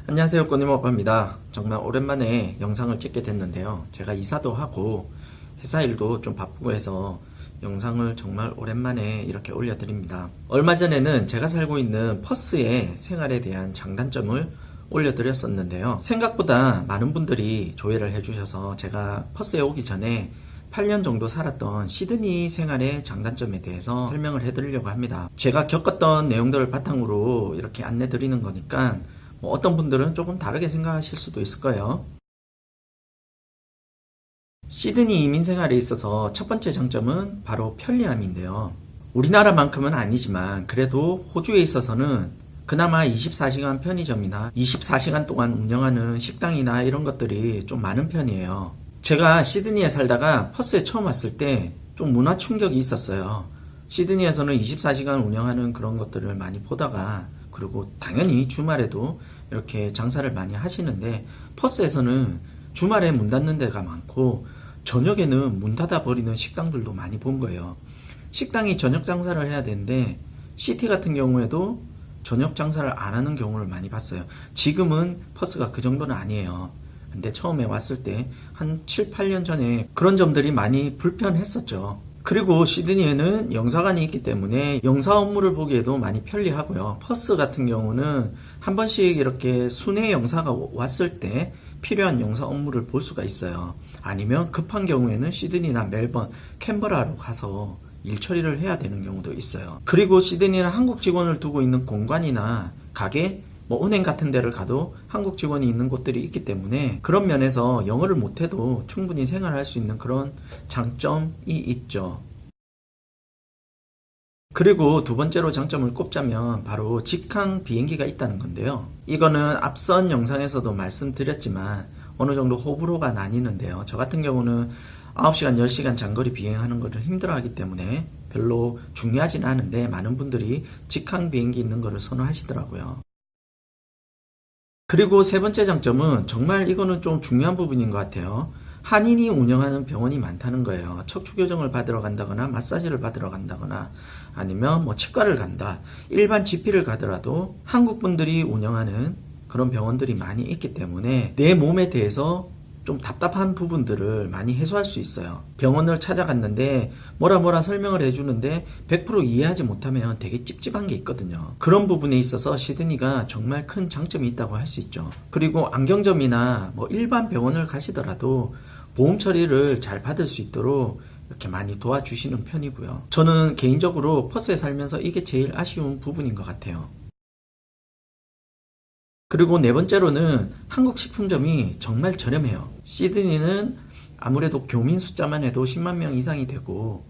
안녕하세요, 꼬니모빠입니다. 정말 오랜만에 영상을 찍게 됐는데요. 제가 이사도 하고 회사 일도 좀 바쁘고 해서 영상을 정말 오랜만에 이렇게 올려드립니다. 얼마 전에는 제가 살고 있는 퍼스의 생활에 대한 장단점을 올려드렸었는데요. 생각보다 많은 분들이 조회를 해주셔서 제가 퍼스에 오기 전에 8년 정도 살았던 시드니 생활의 장단점에 대해서 설명을 해드리려고 합니다. 제가 겪었던 내용들을 바탕으로 이렇게 안내드리는 거니까 어떤 분들은 조금 다르게 생각하실 수도 있을 거예요. 시드니 이민 생활에 있어서 첫 번째 장점은 바로 편리함인데요. 우리나라만큼은 아니지만 그래도 호주에 있어서는 그나마 24시간 편의점이나 24시간 동안 운영하는 식당이나 이런 것들이 좀 많은 편이에요. 제가 시드니에 살다가 퍼스에 처음 왔을 때 좀 문화 충격이 있었어요. 시드니에서는 24시간 운영하는 그런 것들을 많이 보다가, 그리고 당연히 주말에도 이렇게 장사를 많이 하시는데 퍼스에서는 주말에 문 닫는 데가 많고 저녁에는 문 닫아 버리는 식당들도 많이 본 거예요. 식당이 저녁 장사를 해야 되는데 시티 같은 경우에도 저녁 장사를 안 하는 경우를 많이 봤어요. 지금은 퍼스가 그 정도는 아니에요. 근데 처음에 왔을 때 한 7, 8년 전에 그런 점들이 많이 불편했었죠. 그리고 시드니에는 영사관이 있기 때문에 영사 업무를 보기에도 많이 편리하고요. 퍼스 같은 경우는 한 번씩 이렇게 순회 영사가 왔을 때 필요한 영사 업무를 볼 수가 있어요. 아니면 급한 경우에는 시드니나 멜번, 캔버라로 가서 일 처리를 해야 되는 경우도 있어요. 그리고 시드니는 한국 직원을 두고 있는 공간이나 가게, 은행 같은 데를 가도 한국 직원이 있는 곳들이 있기 때문에 그런 면에서 영어를 못해도 충분히 생활할 수 있는 그런 장점이 있죠. 그리고 두 번째로 장점을 꼽자면 바로 직항 비행기가 있다는 건데요. 이거는 앞선 영상에서도 말씀드렸지만 어느 정도 호불호가 나뉘는데요. 저 같은 경우는 9시간, 10시간 장거리 비행하는 것을 힘들어하기 때문에 별로 중요하진 않은데 많은 분들이 직항 비행기 있는 것을 선호하시더라고요. 그리고 세 번째 장점은 정말 이거는 좀 중요한 부분인 것 같아요. 한인이 운영하는 병원이 많다는 거예요. 척추 교정을 받으러 간다거나 마사지를 받으러 간다거나 아니면 치과를 간다, 일반 GP를 가더라도 한국 분들이 운영하는 그런 병원들이 많이 있기 때문에 내 몸에 대해서 좀 답답한 부분들을 많이 해소할 수 있어요. 병원을 찾아갔는데 뭐라 설명을 해주는데 100% 이해하지 못하면 되게 찝찝한 게 있거든요. 그런 부분에 있어서 시드니가 정말 큰 장점이 있다고 할 수 있죠. 그리고 안경점이나 일반 병원을 가시더라도 보험 처리를 잘 받을 수 있도록 이렇게 많이 도와주시는 편이고요. 저는 개인적으로 퍼스에 살면서 이게 제일 아쉬운 부분인 것 같아요. 그리고 네 번째로는 한국 식품점이 정말 저렴해요. 시드니는 아무래도 교민 숫자만 해도 10만 명 이상이 되고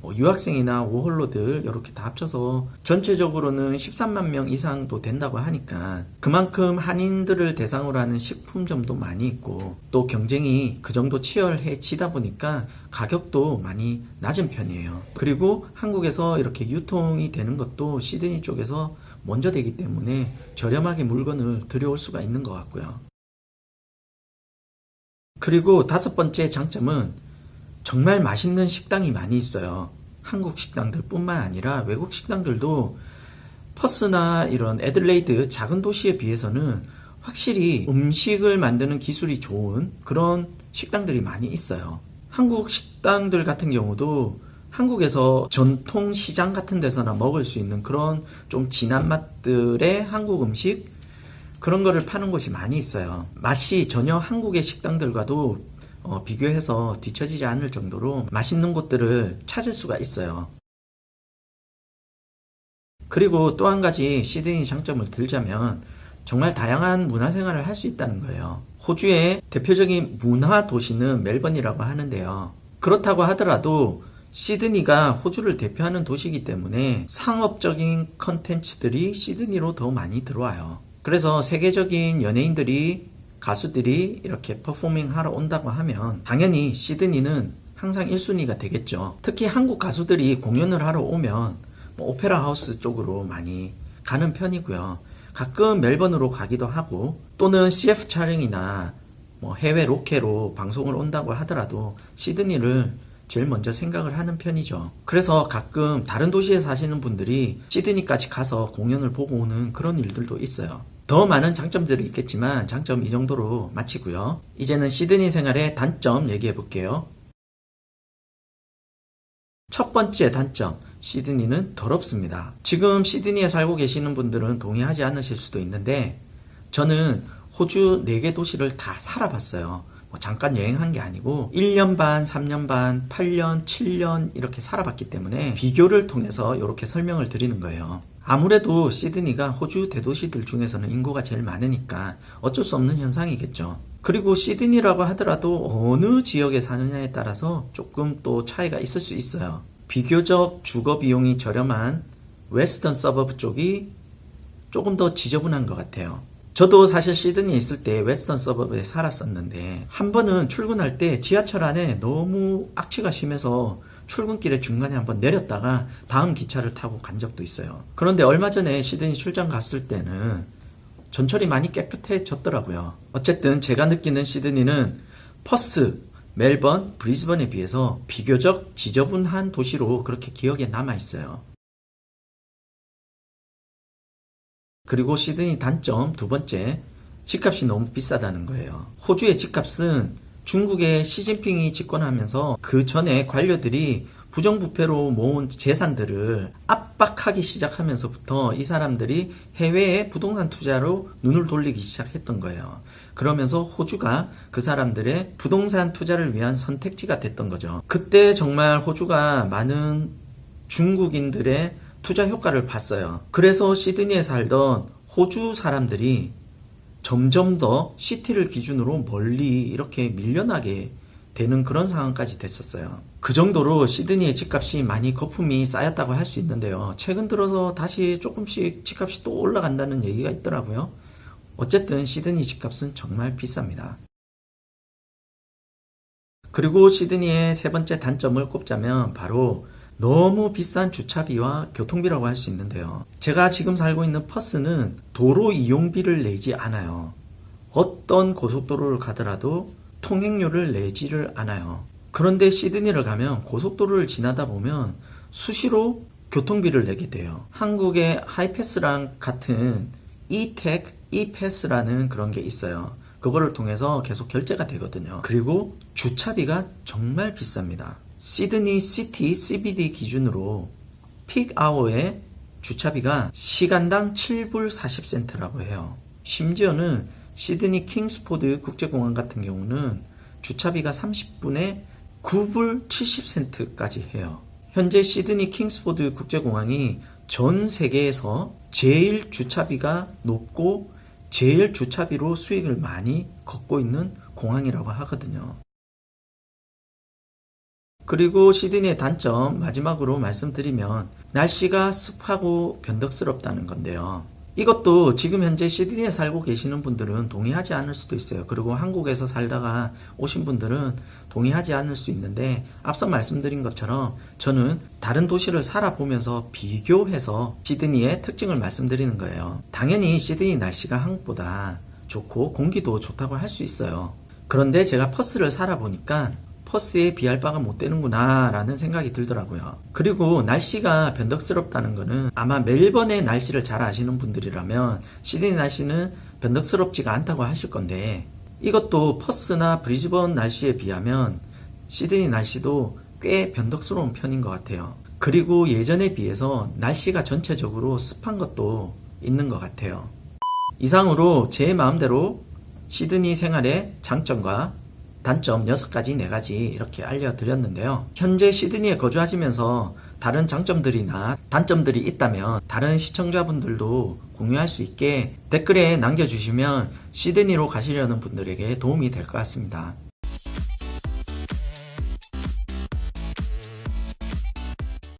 유학생이나 워홀러들 이렇게 다 합쳐서 전체적으로는 13만 명 이상도 된다고 하니까 그만큼 한인들을 대상으로 하는 식품점도 많이 있고 또 경쟁이 그 정도 치열해지다 보니까 가격도 많이 낮은 편이에요. 그리고 한국에서 이렇게 유통이 되는 것도 시드니 쪽에서 먼저 되기 때문에 저렴하게 물건을 들여올 수가 있는 것 같고요. 그리고 다섯 번째 장점은 정말 맛있는 식당이 많이 있어요. 한국 식당들 뿐만 아니라 외국 식당들도 퍼스나 이런 애들레이드 작은 도시에 비해서는 확실히 음식을 만드는 기술이 좋은 그런 식당들이 많이 있어요. 한국 식당들 같은 경우도 한국에서 전통 시장 같은 데서나 먹을 수 있는 그런 좀 진한 맛들의 한국 음식, 그런 거를 파는 곳이 많이 있어요. 맛이 전혀 한국의 식당들과도 비교해서 뒤처지지 않을 정도로 맛있는 곳들을 찾을 수가 있어요. 그리고 또 한 가지 시드니 장점을 들자면 정말 다양한 문화생활을 할 수 있다는 거예요. 호주의 대표적인 문화 도시는 멜번이라고 하는데요. 그렇다고 하더라도 시드니가 호주를 대표하는 도시이기 때문에 상업적인 컨텐츠들이 시드니로 더 많이 들어와요. 그래서 세계적인 연예인들이, 가수들이 이렇게 퍼포밍 하러 온다고 하면 당연히 시드니는 항상 1순위가 되겠죠. 특히 한국 가수들이 공연을 하러 오면 오페라 하우스 쪽으로 많이 가는 편이고요. 가끔 멜번으로 가기도 하고 또는 CF 촬영이나 해외 로케로 방송을 온다고 하더라도 시드니를 제일 먼저 생각을 하는 편이죠. 그래서 가끔 다른 도시에 사시는 분들이 시드니까지 가서 공연을 보고 오는 그런 일들도 있어요. 더 많은 장점들이 있겠지만 장점 이 정도로 마치고요. 이제는 시드니 생활의 단점 얘기해 볼게요. 첫 번째 단점, 시드니는 더럽습니다. 지금 시드니에 살고 계시는 분들은 동의하지 않으실 수도 있는데 저는 호주 4개 도시를 다 살아봤어요. 잠깐 여행한 게 아니고 1년 반, 3년 반, 8년, 7년 이렇게 살아봤기 때문에 비교를 통해서 이렇게 설명을 드리는 거예요. 아무래도 시드니가 호주 대도시들 중에서는 인구가 제일 많으니까 어쩔 수 없는 현상이겠죠. 그리고 시드니라고 하더라도 어느 지역에 사느냐에 따라서 조금 또 차이가 있을 수 있어요. 비교적 주거 비용이 저렴한 웨스턴 서버브 쪽이 조금 더 지저분한 것 같아요. 저도 사실 시드니에 있을 때 웨스턴 서버브에 살았었는데 한 번은 출근할 때 지하철 안에 너무 악취가 심해서 출근길에 중간에 한번 내렸다가 다음 기차를 타고 간 적도 있어요. 그런데 얼마 전에 시드니 출장 갔을 때는 전철이 많이 깨끗해졌더라고요. 어쨌든 제가 느끼는 시드니는 퍼스, 멜번, 브리즈번에 비해서 비교적 지저분한 도시로 그렇게 기억에 남아있어요. 그리고 시드니 단점 두 번째, 집값이 너무 비싸다는 거예요. 호주의 집값은 중국의 시진핑이 집권하면서 그 전에 관료들이 부정부패로 모은 재산들을 압박하기 시작하면서부터 이 사람들이 해외에 부동산 투자로 눈을 돌리기 시작했던 거예요. 그러면서 호주가 그 사람들의 부동산 투자를 위한 선택지가 됐던 거죠. 그때 정말 호주가 많은 중국인들의 투자 효과를 봤어요. 그래서 시드니에 살던 호주 사람들이 점점 더 시티를 기준으로 멀리 이렇게 밀려나게 되는 그런 상황까지 됐었어요. 그 정도로 시드니의 집값이 많이 거품이 쌓였다고 할 수 있는데요. 최근 들어서 다시 조금씩 집값이 또 올라간다는 얘기가 있더라고요. 어쨌든 시드니 집값은 정말 비쌉니다. 그리고 시드니의 세 번째 단점을 꼽자면 바로 너무 비싼 주차비와 교통비라고 할 수 있는데요. 제가 지금 살고 있는 퍼스는 도로 이용비를 내지 않아요. 어떤 고속도로를 가더라도 통행료를 내지를 않아요. 그런데 시드니를 가면 고속도로를 지나다 보면 수시로 교통비를 내게 돼요. 한국의 하이패스랑 같은 이택, 이패스라는 그런 게 있어요. 그거를 통해서 계속 결제가 되거든요. 그리고 주차비가 정말 비쌉니다. 시드니 시티 CBD 기준으로 픽 아워의 주차비가 시간당 7불 40센트라고 해요. 심지어는 시드니 킹스포드 국제공항 같은 경우는 주차비가 30분에 9불 70센트까지 해요. 현재 시드니 킹스포드 국제공항이 전 세계에서 제일 주차비가 높고 제일 주차비로 수익을 많이 걷고 있는 공항이라고 하거든요. 그리고 시드니의 단점 마지막으로 말씀드리면 날씨가 습하고 변덕스럽다는 건데요. 이것도 지금 현재 시드니에 살고 계시는 분들은 동의하지 않을 수도 있어요. 그리고 한국에서 살다가 오신 분들은 동의하지 않을 수 있는데 앞서 말씀드린 것처럼 저는 다른 도시를 살아보면서 비교해서 시드니의 특징을 말씀드리는 거예요. 당연히 시드니 날씨가 한국보다 좋고 공기도 좋다고 할 수 있어요. 그런데 제가 퍼스를 살아보니까 퍼스에 비할 바가 못 되는구나 라는 생각이 들더라고요. 그리고 날씨가 변덕스럽다는 거는 아마 멜번의 날씨를 잘 아시는 분들이라면 시드니 날씨는 변덕스럽지가 않다고 하실 건데 이것도 퍼스나 브리즈번 날씨에 비하면 시드니 날씨도 꽤 변덕스러운 편인 것 같아요. 그리고 예전에 비해서 날씨가 전체적으로 습한 것도 있는 것 같아요. 이상으로 제 마음대로 시드니 생활의 장점과 단점 6가지, 4가지 이렇게 알려드렸는데요. 현재 시드니에 거주하시면서 다른 장점들이나 단점들이 있다면 다른 시청자분들도 공유할 수 있게 댓글에 남겨주시면 시드니로 가시려는 분들에게 도움이 될 것 같습니다.